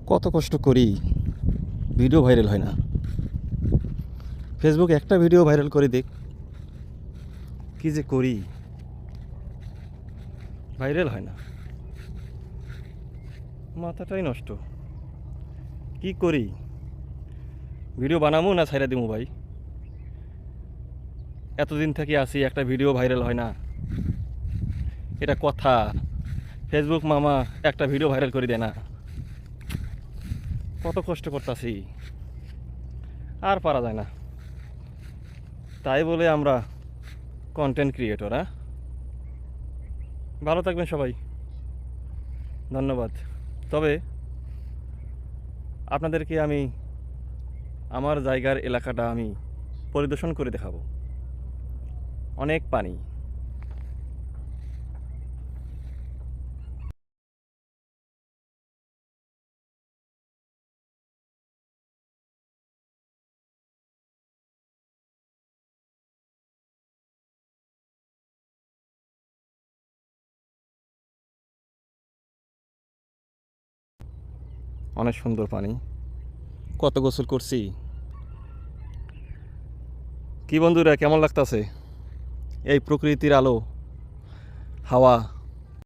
কত কষ্ট করি, ভিডিও ভাইরাল হয় না। ফেসবুকে একটা ভিডিও ভাইরাল করে দেখ, কি যে করি, ভাইরাল হয় না। মাথাটাই নষ্ট। কি করি, ভিডিও বানাবো না ছাইরা দিমু ভাই? এতদিন থেকে আসি, একটা ভিডিও ভাইরাল হয় না, এটা কথা? ফেসবুক মামা একটা ভিডিও ভাইরাল করে দেয় না। কত কষ্ট করতেছি, আর পারা যায় না। তাই বলে আমরা কন্টেন্ট ক্রিয়েটর? হ্যাঁ, ভালো থাকবেন সবাই, ধন্যবাদ। তবে আপনাদেরকে আমি আমার জায়গার এলাকাটা আমি পরিদর্শন করে দেখাবো। অনেক পানি। অনেক সুন্দর পানি, কত গোসল করছি। কি বন্ধুরা, কেমন লাগতাছে এই প্রকৃতির আলো, হাওয়া?